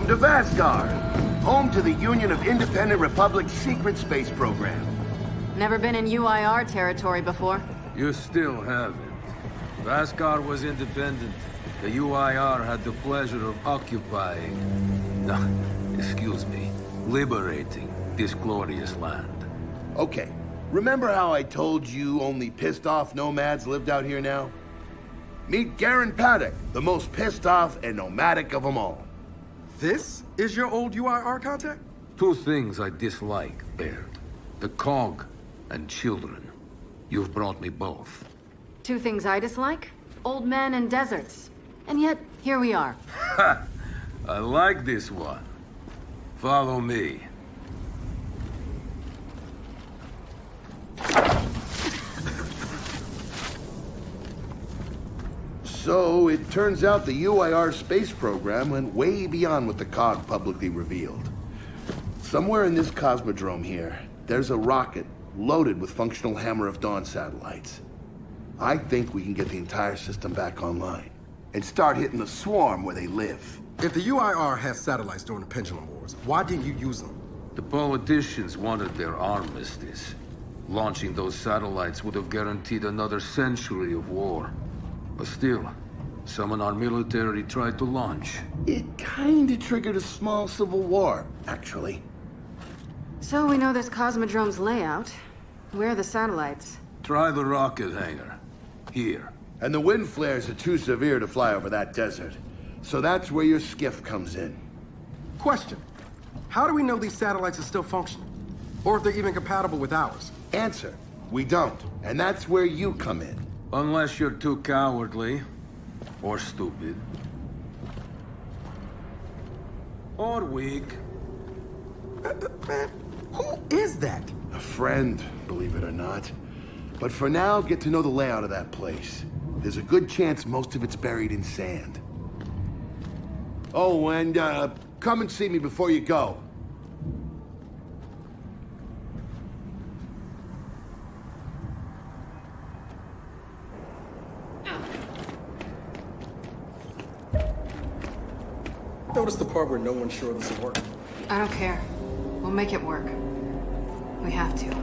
Welcome to Vasgar, home to the Union of Independent Republic's secret space program. Never been in UIR territory before. You still haven't. Vasgar was independent. The UIR had the pleasure of occupying... No, excuse me. Liberating this glorious land. Okay, remember how I told you only pissed-off nomads lived out here now? Meet Garen Paddock, the most pissed-off and nomadic of them all. This is your old UIR contact? Two things I dislike, Baird. The cog and children. You've brought me both. Two things I dislike? Old men and deserts. And yet, here we are. Ha! I like this one. Follow me. So, it turns out the UIR space program went way beyond what the COG publicly revealed. Somewhere in this cosmodrome here, there's a rocket loaded with functional Hammer of Dawn satellites. I think we can get the entire system back online and start hitting the swarm where they live. If the UIR has satellites during the Pendulum Wars, why didn't you use them? The politicians wanted their armistice. Launching those satellites would have guaranteed another century of war. But still, some in our military tried to launch. It kinda triggered a small civil war, actually. So we know this Cosmodrome's layout. Where are the satellites? Try the rocket hangar. Here. And the wind flares are too severe to fly over that desert. So that's where your skiff comes in. Question. How do we know these satellites are still functional? Or if they're even compatible with ours? Answer. We don't. And that's where you come in. Unless you're too cowardly. Or stupid. Or weak. Man, who is that? A friend, believe it or not. But for now, get to know the layout of that place. There's a good chance most of it's buried in sand. Oh, and come and see me before you go. Notice the part where no one's sure this will work. I don't care. We'll make it work. We have to.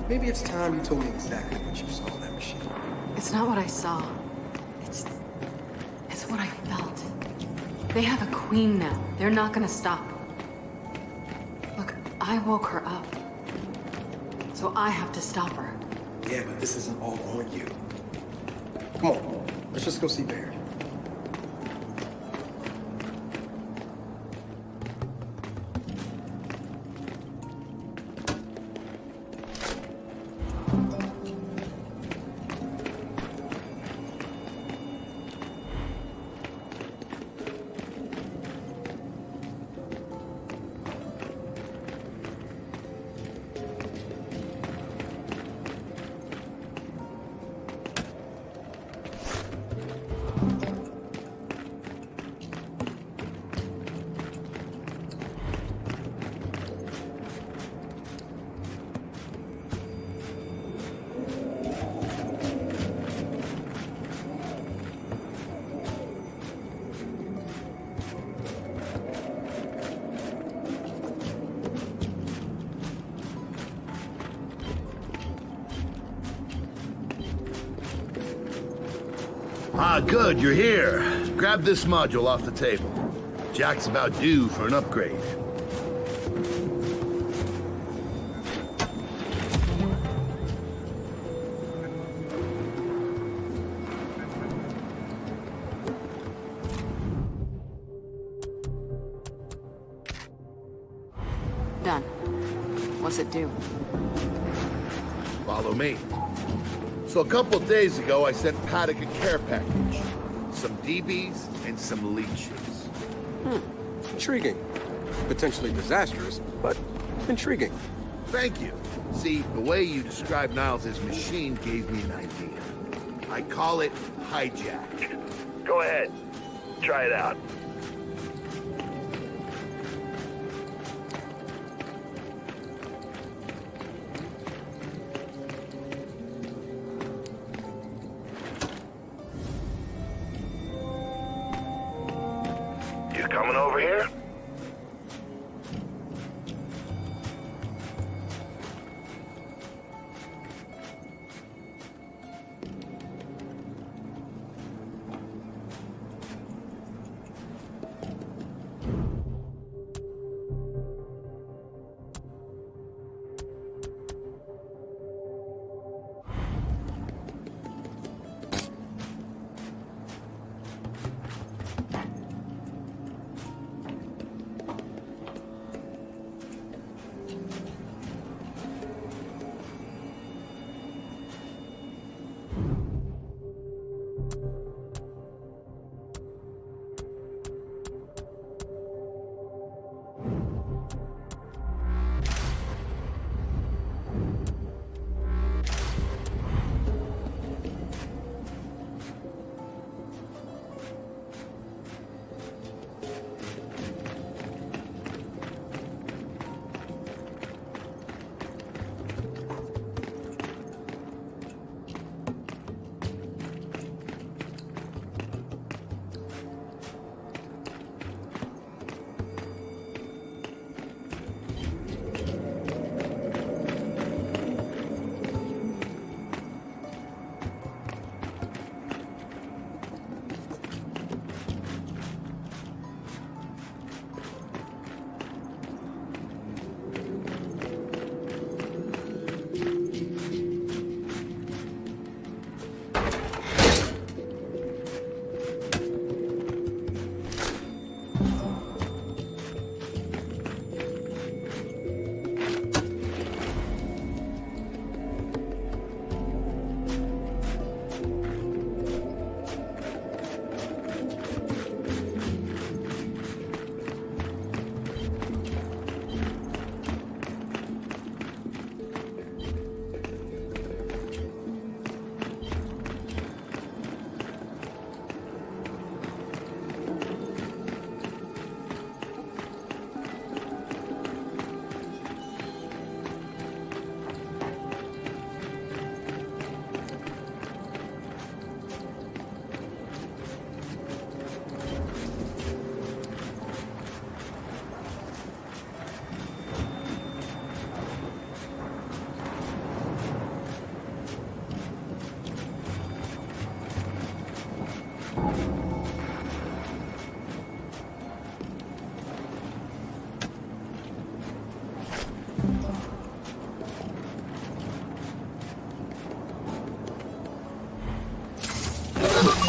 Maybe it's time you told me exactly what you saw in that machine. It's not what I saw. It's what I felt. They have a queen now. They're not gonna stop. Look, I woke her up. So I have to stop her. Yeah, but this isn't all on you. Come on, let's just go see Baird. Ah, good, you're here. Grab this module off the table. Jack's about due for an upgrade. Done. What's it do? Follow me. So a couple of days ago, I sent Paddock a care package. Some DBs and some leeches. Intriguing. Potentially disastrous, but intriguing. Thank you. See, the way you described Niles' machine gave me an idea. I call it hijack. Go ahead. Try it out. You coming over here?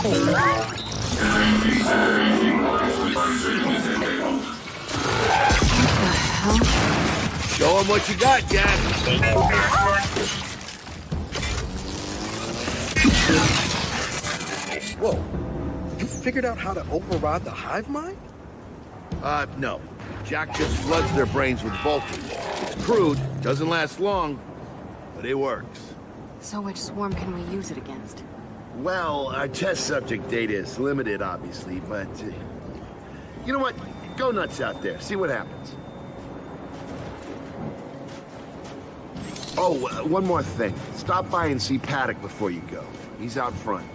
Show him what you got, Jack. Whoa. You figured out how to override the hive mind? No. Jack just floods their brains with voltage. It's crude, doesn't last long, but it works. So which swarm can we use it against? Well, our test subject data is limited, obviously, but... you know what? Go nuts out there. See what happens. Oh, one more thing. Stop by and see Paddock before you go. He's out front.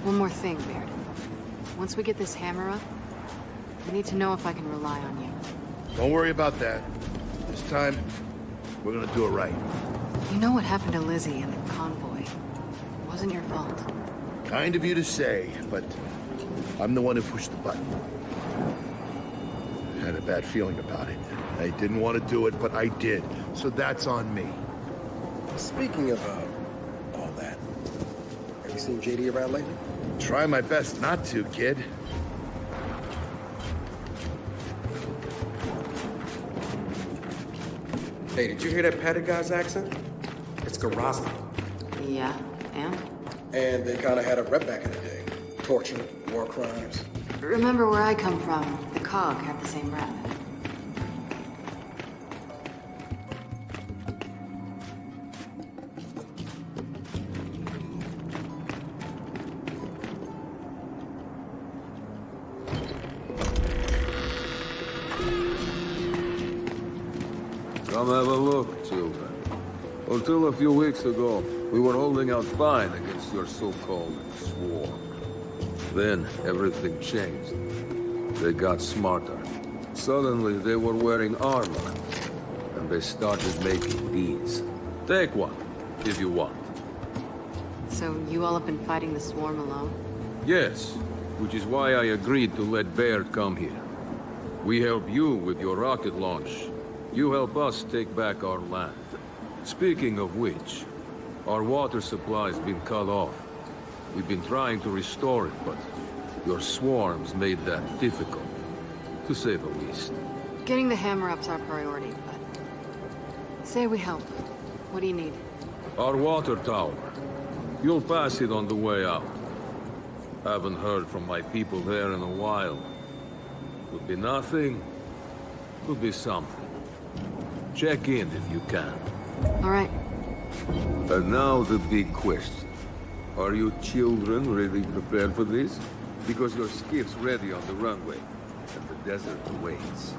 One more thing, Baird. Once we get this hammer up, I need to know if I can rely on you. Don't worry about that. This time, we're gonna do it right. You know what happened to Lizzie and the convoy. It wasn't your fault. Kind of you to say, but I'm the one who pushed the button. Had a bad feeling about it. I didn't want to do it, but I did. So that's on me. Speaking of, all that, have you seen JD around lately? Try my best not to, kid. Hey, did you hear that Paddock guy's accent? It's Garosny. Yeah, and? And they kind of had a rep back in the day. Torture, war crimes. Remember where I come from, the COG had the same rep. Come have a look, children. Until a few weeks ago, we were holding out fine against your so-called swarm. Then, everything changed. They got smarter. Suddenly, they were wearing armor. And they started making these. Take one, if you want. So you all have been fighting the swarm alone? Yes, which is why I agreed to let Baird come here. We help you with your rocket launch. You help us take back our land. Speaking of which, our water supply's been cut off. We've been trying to restore it, but your swarms made that difficult, to say the least. Getting the hammer up's our priority, but... say we help. What do you need? Our water tower. You'll pass it on the way out. Haven't heard from my people there in a while. Could be nothing, could be something. Check in if you can. All right. And now the big question. Are you children really prepared for this? Because your skiff's ready on the runway, and the desert awaits.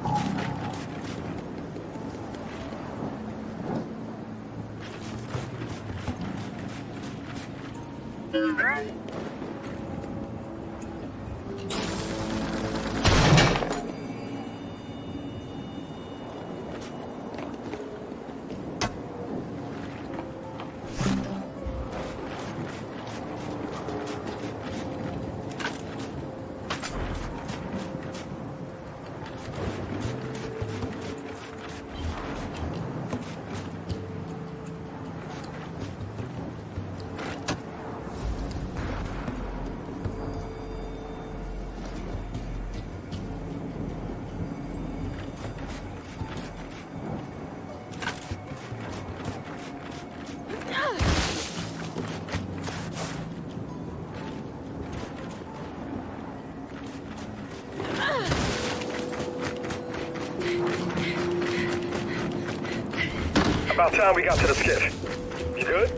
About time we got to the skiff. You good?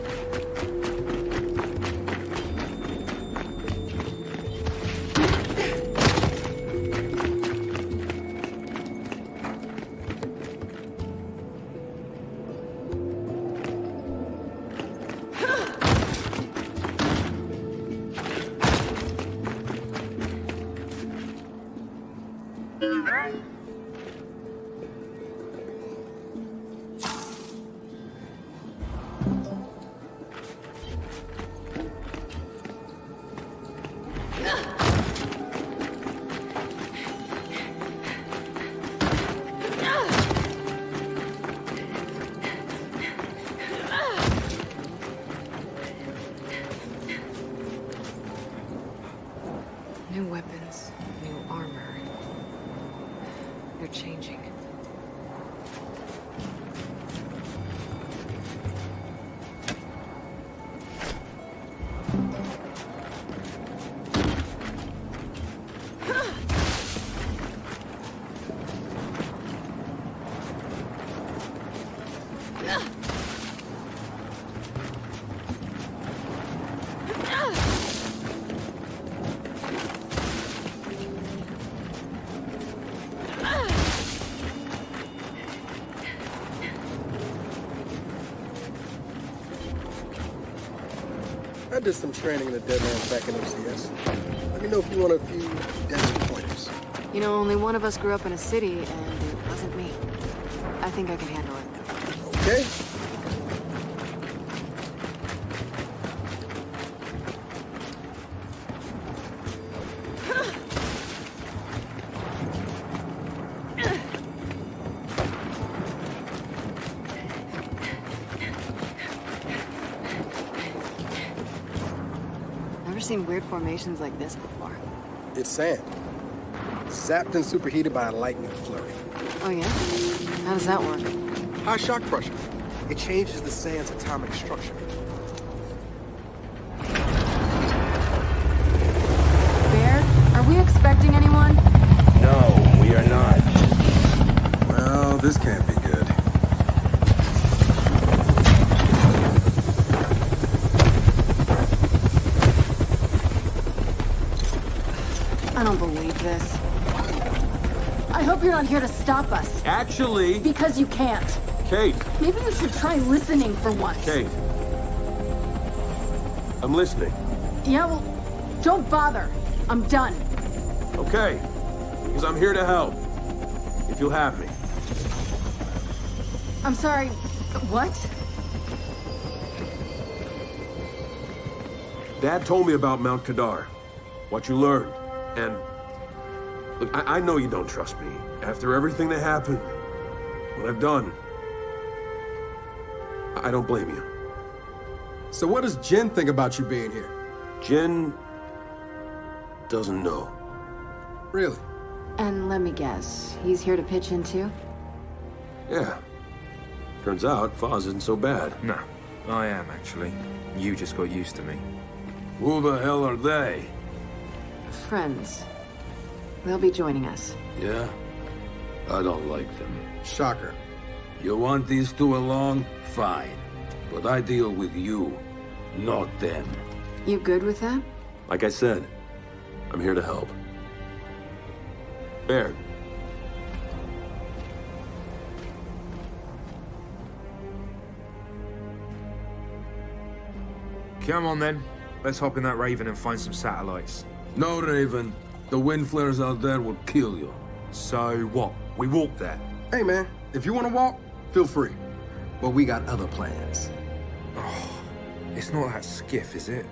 I did some training in the Deadlands back in OCS. Let me know if you want a few desert pointers. You know, only one of us grew up in a city, and it wasn't me. I think I can handle it. Okay? Never seen weird formations like this before. It's sand. Zapped and superheated by a lightning flurry. Oh yeah? How does that work? High shock pressure. It changes the sand's atomic structure. Bear, are we expecting anyone? No, we are not. Well, this can't be good. I don't believe this. I hope you're not here to stop us. Actually, Because you can't. Kate, Maybe you should try listening for once. Kate. I'm listening. Yeah, well, don't bother. I'm done. Okay. Because I'm here to help. If you'll have me. I'm sorry. What? Dad told me about Mount Kadar. What you learned. And look, I know you don't trust me. After everything that happened, what I've done, I don't blame you. So what does Jen think about you being here? Jen doesn't know. Really? And let me guess, he's here to pitch in too? Yeah. Turns out Foz isn't so bad. No, I am actually. You just got used to me. Who the hell are they? Friends. They'll be joining us. Yeah? I don't like them. Shocker. You want these two along? Fine. But I deal with you, not them. You good with that? Like I said, I'm here to help. Baird. Come on then. Let's hop in that Raven and find some satellites. No, Raven. The wind flares out there will kill you. So what? We walk there. Hey, man, if you want to walk, feel free. But we got other plans. It's not that skiff, is it?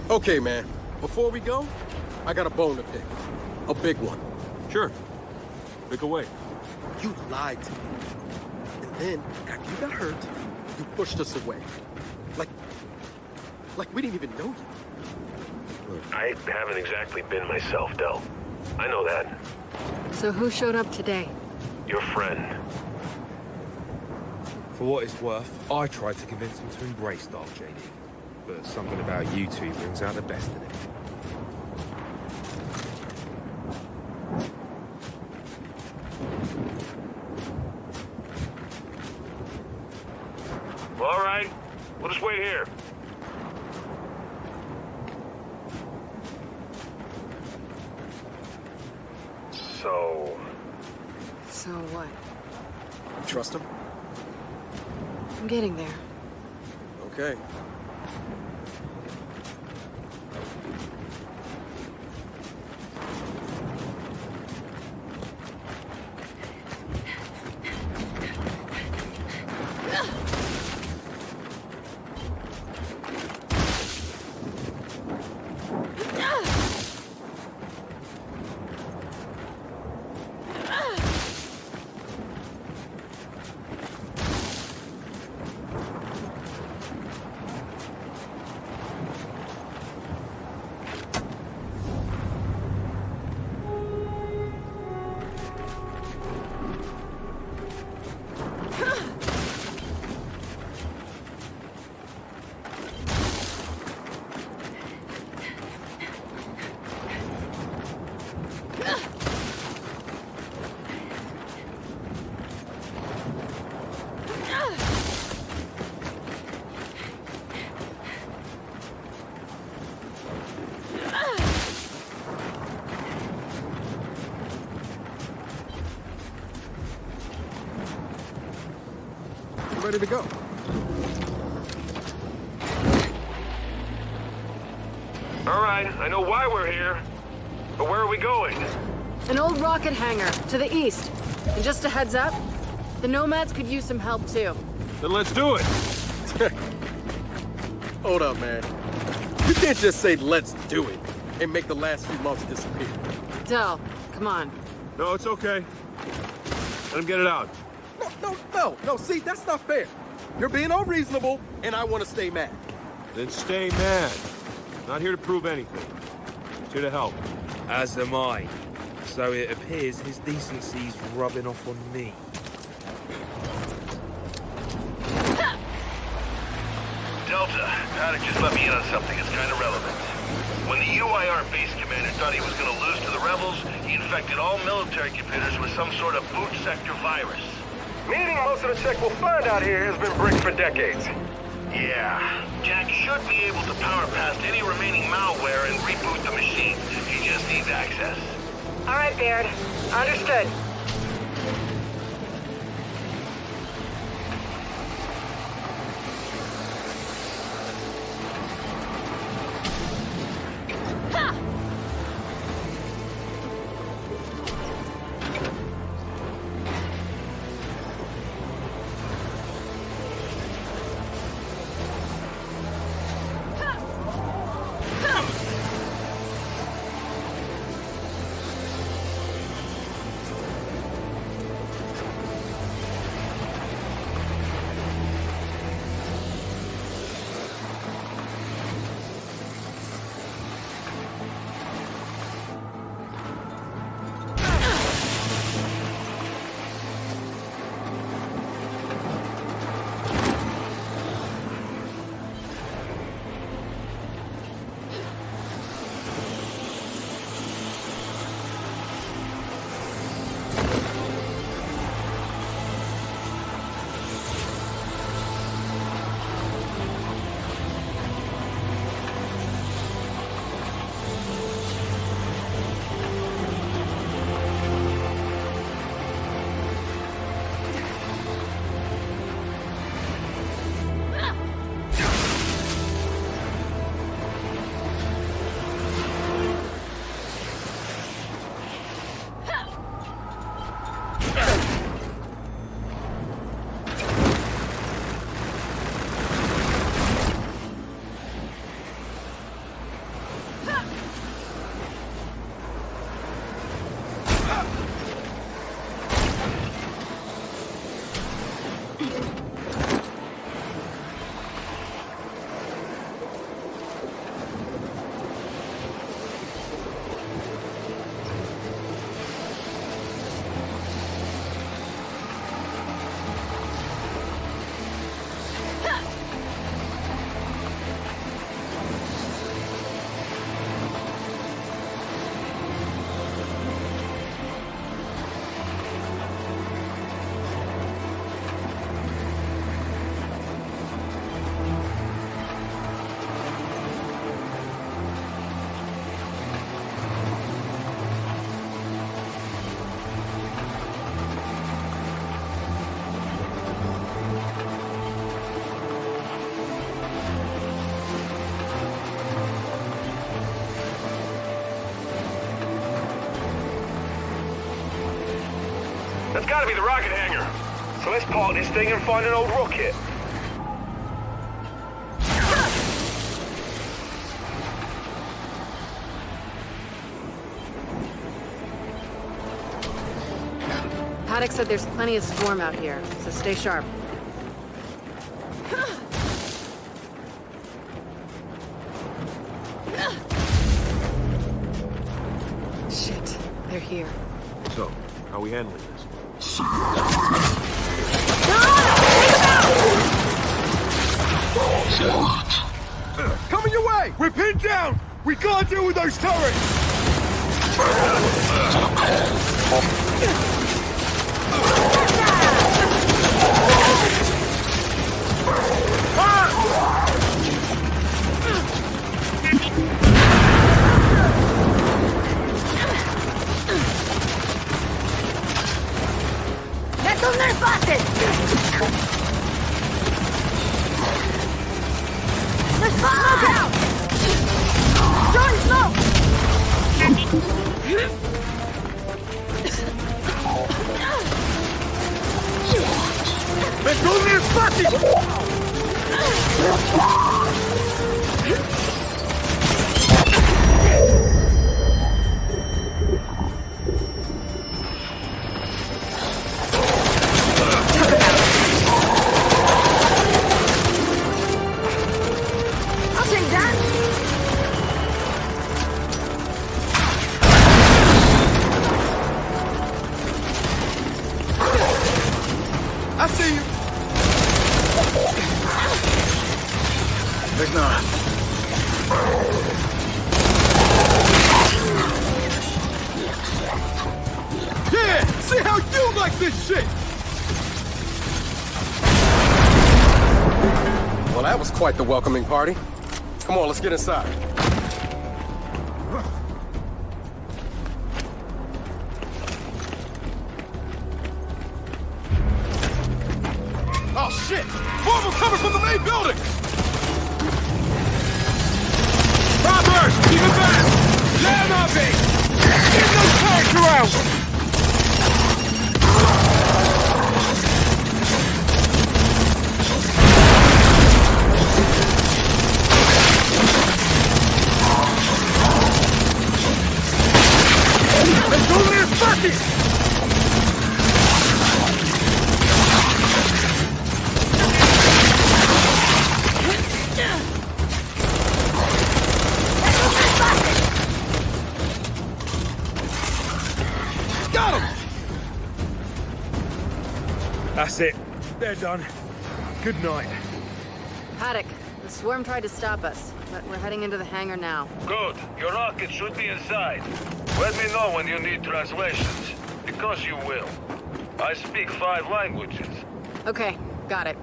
Okay, man. Before we go, I got a bone to pick. A big one. Sure. Pick away. You lied to me. And then, after you got hurt, you pushed us away. Like we didn't even know you. I haven't exactly been myself, Del. I know that. So who showed up today? Your friend. For what it's worth, I tried to convince him to embrace Dark JD. But something about you two brings out the best in him. Well, all right. We'll just wait here. So what? Trust him? I'm getting there. Okay. ready to go. All right, I know why we're here. But where are we going? An old rocket hangar to the east. And just a heads up, the Nomads could use some help too. Then let's do it. Hold up, man. You can't just say, let's do it, and make the last few months disappear. Del, come on. No, it's okay. Let him get it out. No, see, that's not fair. You're being unreasonable, and I want to stay mad. Then stay mad. Not here to prove anything. Just here to help. As am I. So it appears his decency's rubbing off on me. Delta, Paddock just let me in on something that's kind of relevant. When the UIR base commander thought he was going to lose to the rebels, he infected all military computers with some sort of boot sector virus. Meaning most of the tech we'll find out here has been bricked for decades. Yeah. Jack should be able to power past any remaining malware and reboot the machine. He just needs access. All right, Baird. Understood. That's gotta be the rocket hangar. So let's park this thing and find an old rocket. Paddock said there's plenty of swarm out here, so stay sharp. Shit, they're here. So, how are we handling this? Coming your way! We're pinned down! We can't deal with those turrets! There's smoke out! Throwing smoke! Безумие спасти! I'll take that! I see you. There's not. Yeah, see how you like this shit. Well, that was quite the welcoming party. Come on, let's get inside. Oh shit! More of them coming from the main building! Robbers! Keep it back! Let them up, me! Get those tanks around! Let's go near fucking! Got him! That's it. They're done. Good night. Paddock, the swarm tried to stop us, but we're heading into the hangar now. Good. Your rocket should be inside. Let me know when you need translations, because you will. I speak 5 languages. Okay, got it.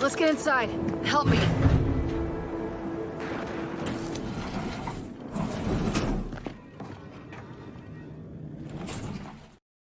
Let's get inside. Help me.